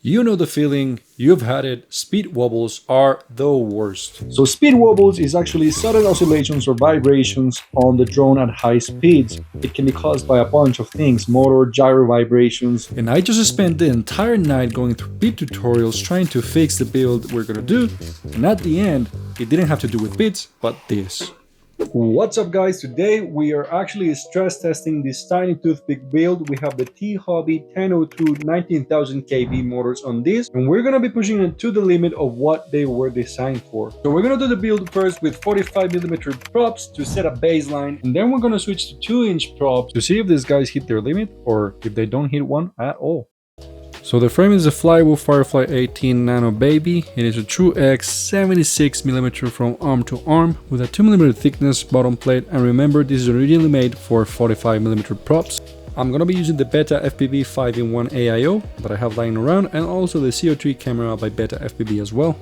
You know the feeling, you've had it, speed wobbles are the worst. So speed wobbles is actually sudden oscillations or vibrations on the drone at high speeds. It can be caused by a bunch of things, motor, gyro vibrations. And I just spent the entire night going through beat tutorials trying to fix the build we're gonna do, and at the end, it didn't have to do with beats, but this. What's up guys, today we are actually stress testing this Tinytoothpick build. We have the Thobby 1002 19,000 kV motors on this, and we're gonna be pushing it to the limit of what they were designed for. So we're gonna do the build first with 45mm props to set a baseline, and then we're gonna switch to 2-inch props to see if these guys hit their limit or if they don't hit one at all. So the frame is a Flywoo Firefly 18 Nano baby. It is a true X 76mm from arm to arm with a 2mm thickness bottom plate, and remember this is originally made for 45mm props. I'm gonna be using the Beta FPV 5-in-1 AIO that I have lying around, and also the CO3 camera by Beta FPV as well.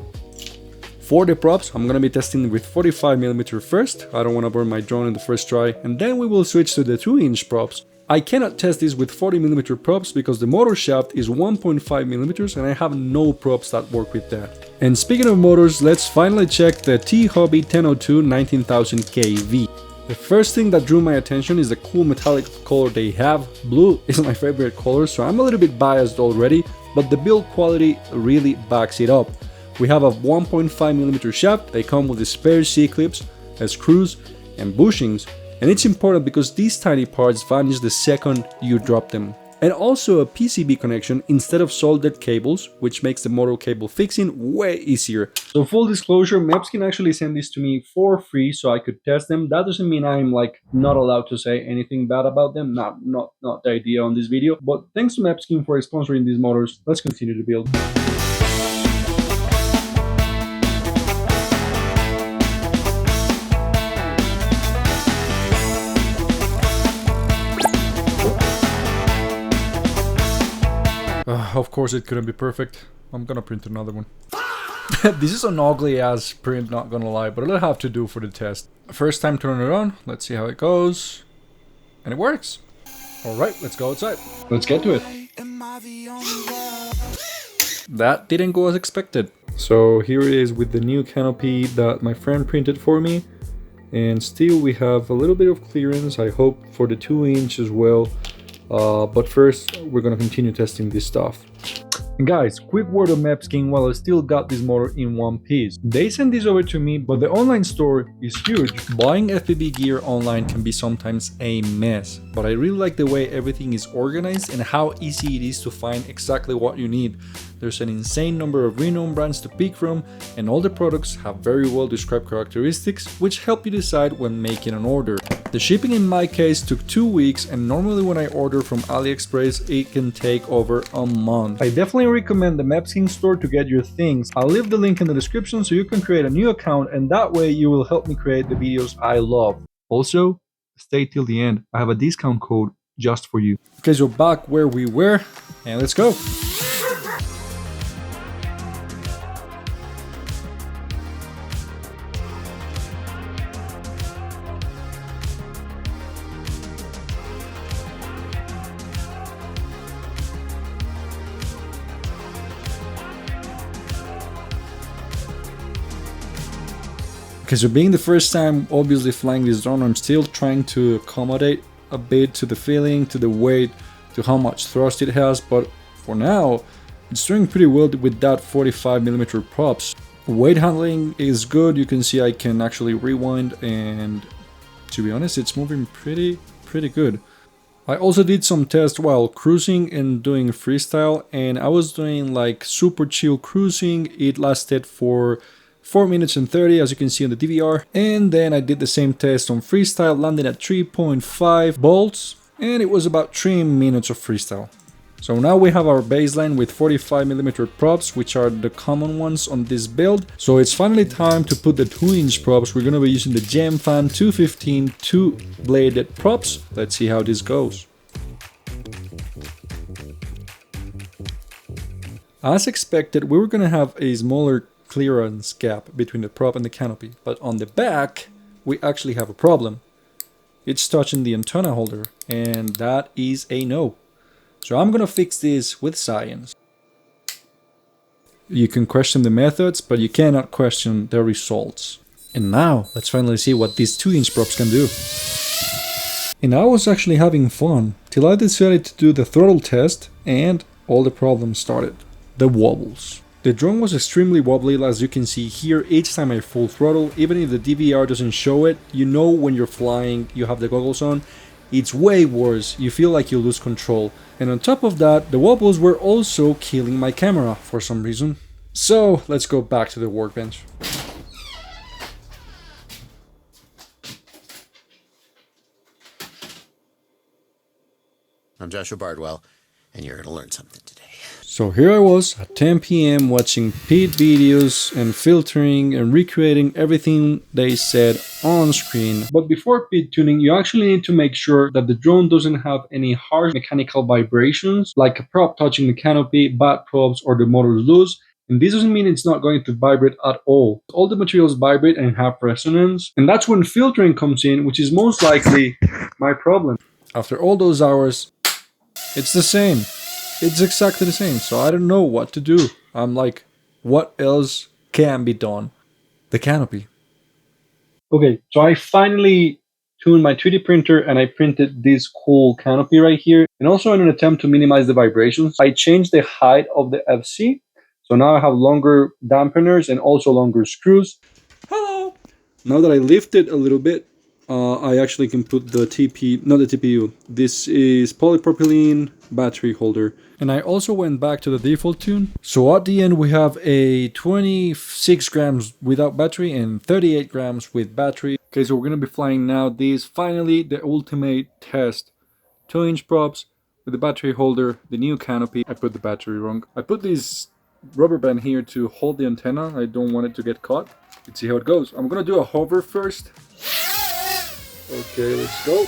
For the props, I'm gonna be testing with 45mm first. I don't wanna burn my drone in the first try, and then we will switch to the 2-inch props. I cannot test this with 40mm props because the motor shaft is 1.5mm and I have no props that work with that. And speaking of motors, let's finally check the Thobby 1002 19,000 kV. The first thing that drew my attention is the cool metallic color they have. Blue is my favorite color, so I'm a little bit biased already, but the build quality really backs it up. We have a 1.5mm shaft. They come with the spare C-clips, screws and bushings. And it's important because these tiny parts vanish the second you drop them. And also a PCB connection instead of soldered cables, which makes the motor cable fixing way easier. So full disclosure, mepsking actually sent this to me for free so I could test them. That doesn't mean I'm like not allowed to say anything bad about them. Not the idea on this video. But thanks to mepsking for sponsoring these motors. Let's continue to build. Of course it couldn't be perfect. I'm gonna print another one. This is an ugly ass print, not gonna lie, but it'll have to do for the test. First time turn it on, let's see how it goes. And it works. Alright, let's go outside. Let's get to it. That didn't go as expected. So here it is with the new canopy that my friend printed for me. And still we have a little bit of clearance, I hope for the 2-inch as well. But first, we're gonna continue testing this stuff. Guys, quick word of mepsking while I still got this motor in one piece. They sent this over to me, but the online store is huge. Buying FPV gear online can be sometimes a mess, but I really like the way everything is organized and how easy it is to find exactly what you need. There's an insane number of renowned brands to pick from, and all the products have very well described characteristics, which help you decide when making an order. The shipping in my case took 2 weeks, and normally when I order from AliExpress, it can take over a month. I definitely recommend the mepsking store to get your things. I'll leave the link in the description so you can create a new account, and that way you will help me create the videos I love. Also, stay till the end. I have a discount code just for you. Okay, so back where we were, and let's go. Okay, so being the first time obviously flying this drone, I'm still trying to accommodate a bit to the feeling, to the weight, to how much thrust it has, but for now, it's doing pretty well with that 45mm props. Weight handling is good, you can see I can actually rewind, and to be honest, it's moving pretty good. I also did some tests while cruising and doing freestyle, and I was doing like super chill cruising. It lasted for 4 minutes and 30, as you can see on the DVR, and then I did the same test on freestyle, landing at 3.5 volts, and it was about 3 minutes of freestyle. So now we have our baseline with 45mm props, which are the common ones on this build. So it's finally time to put the 2-inch props. We're gonna be using the Gemfan 215 2-bladed props. Let's see how this goes. As expected, we were gonna have a smaller clearance gap between the prop and the canopy, but on the back we actually have a problem. It's touching the antenna holder, and that is a no. So I'm gonna fix this with science. You can question the methods, but you cannot question the results. And now, let's finally see what these 2-inch props can do. And I was actually having fun, till I decided to do the throttle test, and all the problems started. The wobbles. The drone was extremely wobbly, as you can see here. Each time I full throttle, even if the DVR doesn't show it, you know when you're flying, you have the goggles on, it's way worse, you feel like you lose control. And on top of that, the wobbles were also killing my camera for some reason. So, let's go back to the workbench. I'm Joshua Bardwell, and you're going to learn something today. So here I was at 10 PM watching Pete videos and filtering and recreating everything they said on screen. But before Pete tuning, you actually need to make sure that the drone doesn't have any harsh mechanical vibrations, like a prop touching the canopy, bad props, or the motor loose. And this doesn't mean it's not going to vibrate at all. All the materials vibrate and have resonance. And that's when filtering comes in, which is most likely my problem. After all those hours, it's the same. It's exactly the same, so I don't know what to do. I'm like, what else can be done? The canopy. Okay, so I finally tuned my 3D printer and I printed this cool canopy right here. And also in an attempt to minimize the vibrations, I changed the height of the FC. So now I have longer dampeners and also longer screws. Hello! Now that I lift it a little bit, I actually can put the not the TPU. This is polypropylene battery holder. And I also went back to the default tune. So at the end we have a 26 grams without battery and 38 grams with battery. Okay, so we're gonna be flying now these, finally the ultimate test. 2-inch props with the battery holder, the new canopy. I put the battery wrong. I put this rubber band here to hold the antenna. I don't want it to get caught. Let's see how it goes. I'm gonna do a hover first. Okay, let's go.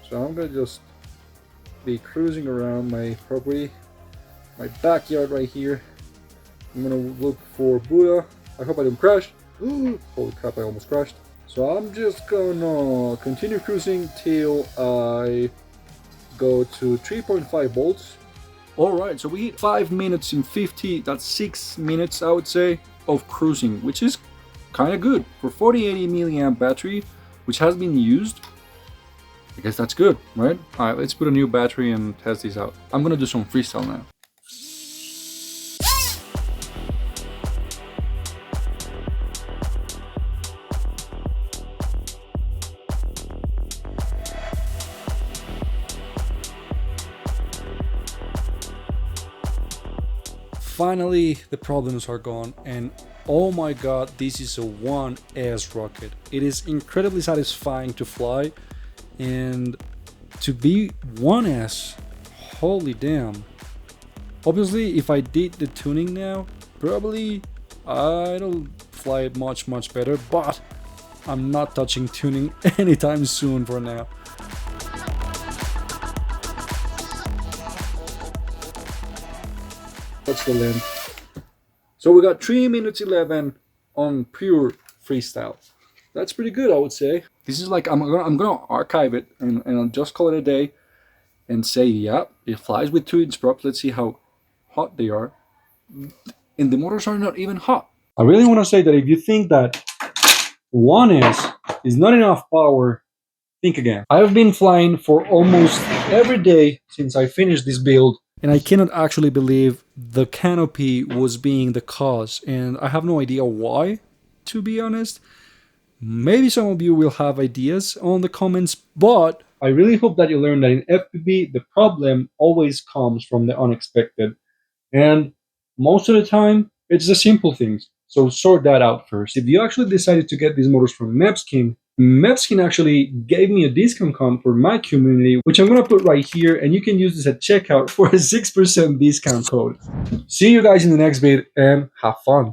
So I'm gonna just be cruising around my property, my backyard right here. I'm gonna look for Buddha. I hope I don't crash. Holy crap, I almost crashed. So I'm just gonna continue cruising till I go to 3.5 volts. Alright, so we hit 5 minutes and 50, that's 6 minutes I would say, of cruising, which is kind of good. For 4080 milliamp battery, which has been used, I guess that's good, right? Alright, let's put a new battery and test these out. I'm gonna do some freestyle now. Finally, the problems are gone, and oh my god, this is a 1S rocket. It is incredibly satisfying to fly, and to be 1S, holy damn. Obviously, if I did the tuning now, probably I'll fly it much better, but I'm not touching tuning anytime soon for now. That's the length. So we got 3 minutes 11 on pure freestyle. That's pretty good, I would say. This is like, I'm gonna archive it and I'll just call it a day and say, yeah, it flies with 2-inch props. Let's see how hot they are. And the motors are not even hot. I really want to say that if you think that 1S is not enough power, think again. I've been flying for almost every day since I finished this build. And I cannot actually believe the canopy was being the cause. And I have no idea why, to be honest. Maybe some of you will have ideas on the comments, but I really hope that you learned that in FPV, the problem always comes from the unexpected. And most of the time, it's the simple things. So sort that out first. If you actually decided to get these motors from mepsking, mepsking actually gave me a discount code for my community, which I'm going to put right here, and you can use this at checkout for a 6% discount code. See you guys in the next vid, and have fun.